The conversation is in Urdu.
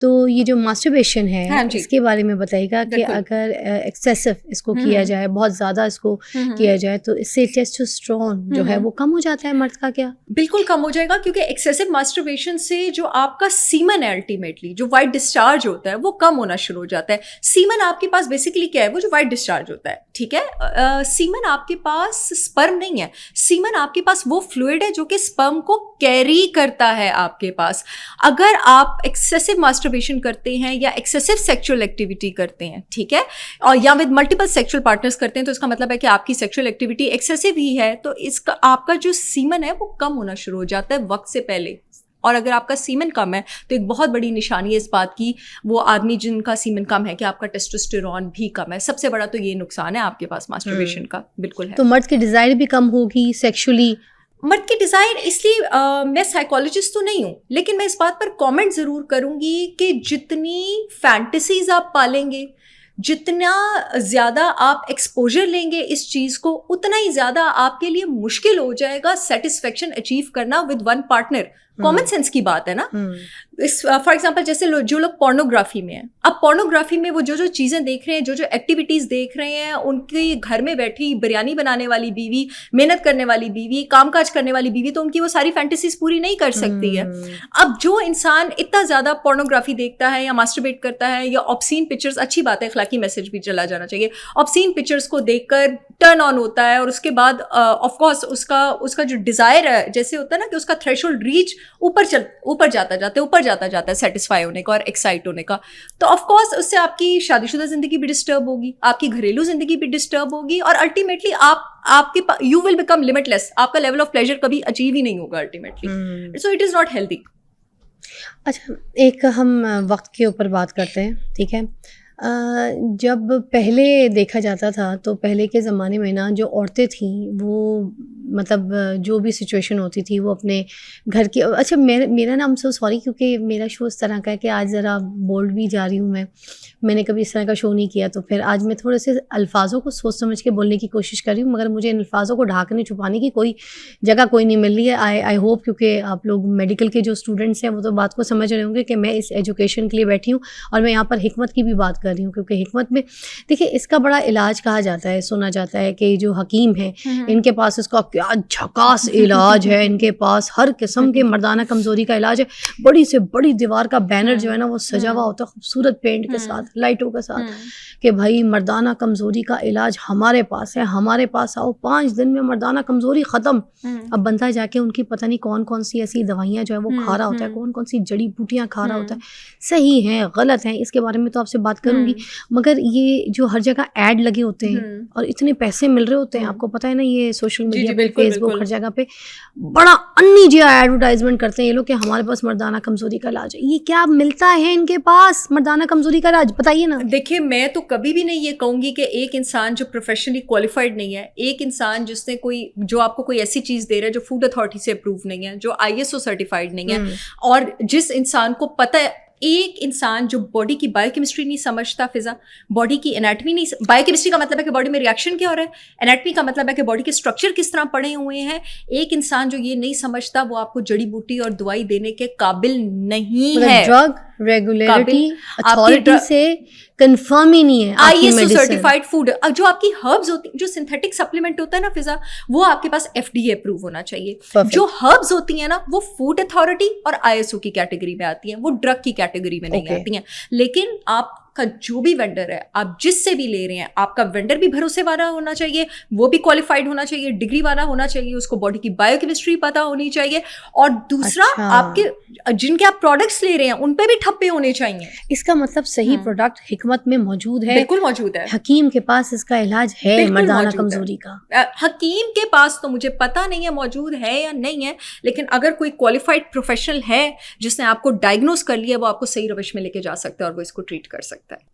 تو یہ جو ماسٹربیشن ہے اس کے بارے میں بتائیے گا کہ اگر ایکسیسو اس کو کیا جائے, بہت زیادہ اس کو کیا جائے, تو اس سے ٹیسٹوسٹرون جو ہے وہ کم ہو جاتا ہے مرد کا؟ کیا بالکل کم ہو جائے گا, کیونکہ ایکسیسو ماسٹربیشن سے جو آپ کا سیمن ہے الٹیمیٹلی جو وائٹ ڈسچارج ہوتا ہے وہ کم ہونا شروع ہو جاتا ہے. سیمن آپ کے پاس بیسیکلی کیا ہے, وہ جو وائٹ ڈسچارج ہوتا ہے, ٹھیک ہے, سیمن آپ کے پاس اسپرم نہیں ہے, سیمن آپ کے پاس وہ فلوئڈ ہے جو کہ اسپرم کو کیری کرتا ہے آپ کے پاس. اگر آپ ایکسیسو ماسٹربیشن کرتے ہیں یا ایکسیسو سیکچوئل ایکٹیویٹی کرتے ہیں, ٹھیک ہے, اور یا ود ملٹیپل سیکچوئل پارٹنرز کرتے ہیں, تو اس کا مطلب ہے کہ آپ کی سیکچوئل ایکٹیویٹی ایکسیسو ہی ہے, تو اس کا آپ کا جو سیمن ہے وہ کم ہونا شروع ہو جاتا ہے وقت سے پہلے. اور اگر آپ کا سیمن کم ہے تو ایک بہت بڑی نشانی ہے اس بات کی, وہ آدمی جن کا سیمن کم ہے, کہ آپ کا ٹیسٹوسٹیرون بھی کم ہے. سب سے بڑا تو یہ نقصان ہے آپ کے پاس ماسٹربیشن کا. بالکل ہے. تو مرد کی ڈیزائر بھی کم ہوگی سیکشولی. مرد کی ڈیزائر, اس لیے میں سائیکالوجسٹ تو نہیں ہوں, لیکن میں اس بات پر کامنٹ ضرور کروں گی کہ جتنی فینٹیسیز آپ پالیں گے, جتنا زیادہ آپ ایکسپوجر لیں گے اس چیز کو, اتنا ہی زیادہ آپ کے لیے مشکل ہو جائے گا سیٹسفیکشن اچیو کرنا with one partner. Common sense کی بات ہے نا. فار ایگزامپل جیسے جو لوگ پورنوگرافی میں ہیں, اب پورنوگرافی میں وہ جو چیزیں دیکھ رہے ہیں, جو ایکٹیویٹیز دیکھ رہے ہیں, ان کی گھر میں بیٹھی بریانی بنانے والی بیوی, محنت کرنے والی بیوی, کام کاج کرنے والی بیوی, تو ان کی وہ ساری فینٹیسیز پوری نہیں کر سکتی ہے. اب جو انسان اتنا زیادہ پورنوگرافی دیکھتا ہے یا ماسٹربیٹ کرتا ہے یا آبسین پکچرز, اچھی بات ہے, اخلاقی میسج بھی چلا جانا چاہیے, آبسین پکچرز کو دیکھ کر ٹرن آن ہوتا ہے, اور اس کے بعد آف کورس اس کا جو ڈیزائر ہے, جیسے ہوتا ہے نا کہ اس کا تھریش ہولڈ ریچ اوپر جاتا ہے سیٹسفائی ہونے کا اور ایکسائٹ ہونے کا, تو آف کورس اس سے آپ کی شادی شدہ زندگی بھی ڈسٹرب ہوگی, آپ کی گھریلو زندگی بھی ڈسٹرب ہوگی, اور الٹیمیٹلی آپ کے یو ول بیکم لمٹ لیس, آپ کا لیول آف پلیزر کبھی اچیو ہی نہیں ہوگا ultimately. So it is not healthy. اچھا, ایک ہم وقت کے اوپر بات کرتے ہیں, ٹھیک ہے. جب پہلے دیکھا جاتا تھا تو پہلے کے زمانے میں نا جو عورتیں تھیں وہ مطلب جو بھی سچویشن ہوتی تھی وہ اپنے گھر کی, اچھا میرا نام سو سوری کیونکہ میرا شو اس طرح کا ہے کہ آج ذرا بولڈ بھی جا رہی ہوں, میں نے کبھی اس طرح کا شو نہیں کیا, تو پھر آج میں تھوڑے سے الفاظوں کو سوچ سمجھ کے بولنے کی کوشش کر رہی ہوں, مگر مجھے ان الفاظوں کو ڈھانکنے چھپانے کی کوئی جگہ کوئی نہیں مل رہی ہے. آئی ہوپ کیونکہ آپ لوگ میڈیکل کے جو اسٹوڈنٹس ہیں وہ تو بات کو سمجھ رہے ہوں گے کہ میں اس ایجوکیشن کے لیے بیٹھی ہوں, اور میں یہاں پر حکمت کی بھی بات کر رہی ہوں, کیونکہ حکمت میں دیکھیں اس کا بڑا علاج کہا جاتا ہے, سنا جاتا ہے کہ جو حکیم ہیں ان کے پاس اس کا کیا جھکاس علاج ہے, ان کے پاس ہر قسم کے مردانہ کمزوری کا علاج ہے. بڑی سے بڑی دیوار کا بینر جو ہے نا وہ سجا ہوا ہوتا ہے خوبصورت پینٹ کے ساتھ, لائٹوں کے ساتھ, کہ بھائی مردانہ کمزوری کا علاج ہمارے پاس ہے, ہمارے پاس آؤ, 5 دن میں مردانہ کمزوری ختم. اب بندہ جا کے ان کی پتہ نہیں کون کون سی ایسی دوائیاں جو ہے وہ کھا رہا ہوتا ہے, کون کون سی جڑی بوٹیاں کھا رہا ہوتا ہے, صحیح ہیں غلط ہیں, اس کے بارے میں تو آپ سے بات کروں گی, مگر یہ جو ہر جگہ ایڈ لگے ہوتے ہیں اور اتنے پیسے مل رہے ہوتے ہیں, آپ کو پتہ ہے نا یہ سوشل میڈیا پہ فیس بک ہر جگہ پہ بڑا انی جیا ایڈورٹائزمنٹ کرتے ہیں یہ لوگ کہ ہمارے پاس مردانہ کمزوری کا علاج ہے. یہ کیا ملتا ہے ان کے پاس مردانہ کمزوری کا علاج, بتائیے نا. دیکھیے میں تو کبھی بھی نہیں یہ کہوں گی کہ ایک انسان جو پروفیشنلی کوالیفائڈ نہیں ہے, ایک انسان جس نے جو آپ کو کوئی ایسی چیز دے رہا ہے جو فوڈ اتھارٹی سے اپروو نہیں ہے, جو ISO سرٹیفائڈ نہیں ہے, اور جس انسان کو پتہ ہے, ایک انسان جو باڈی کی بائیو کیمسٹری نہیں سمجھتا, فضا باڈی کی انیٹمی نہیں, بائیو کیمسٹری کا مطلب ہے کہ باڈی میں ریئیکشن کیا ہو رہا ہے, انیٹمی کا مطلب ہے کہ باڈی کے اسٹرکچر کس طرح پڑے ہوئے ہیں, ایک انسان جو یہ نہیں سمجھتا وہ آپ کو جڑی بوٹی اور دوائی دینے کے قابل نہیں ہے. ڈرگ ریگولیٹری اتھارٹی سے کنفرم ہی نہیں ہے. ISO سرٹیفائڈ فوڈ, جو آپ کی ہربز ہوتی, جو سنتھیٹک سپلیمنٹ ہوتا ہے نا فضا, وہ آپ کے پاس FDA اپروو ہونا چاہیے. جو ہربز ہوتی ہیں نا وہ فوڈ اتھارٹی اور ISO کی کیٹیگری میں آتی ہیں, وہ ڈرگ کی کیٹیگری میں نہیں آتی ہیں. لیکن آپ کا جو بھی وینڈر ہے, آپ جس سے بھی لے رہے ہیں, آپ کا وینڈر بھی بھروسے والا ہونا چاہیے, وہ بھی کوالیفائڈ ہونا چاہیے, ڈگری والا ہونا چاہیے, اس کو باڈی کی بائیو کیمسٹری پتا ہونی چاہیے, اور دوسرا آپ کے جن کے آپ پروڈکٹس لے رہے ہیں ان پہ بھی ٹھپے ہونے چاہیے. اس کا مطلب صحیح پروڈکٹ حکمت میں موجود ہے, بالکل موجود ہے, حکیم کے پاس اس کا علاج ہے مردانہ کمزوری کا. حکیم کے پاس تو مجھے پتا نہیں ہے موجود ہے یا نہیں ہے, لیکن اگر کوئی کوالیفائڈ پروفیشنل ہے جس نے آپ کو ڈائگنوز کر لیا, وہ آپ کو صحیح روش میں لے کے جا سکتا ہے اور وہ اس کو ٹریٹ کر سکتا ہے.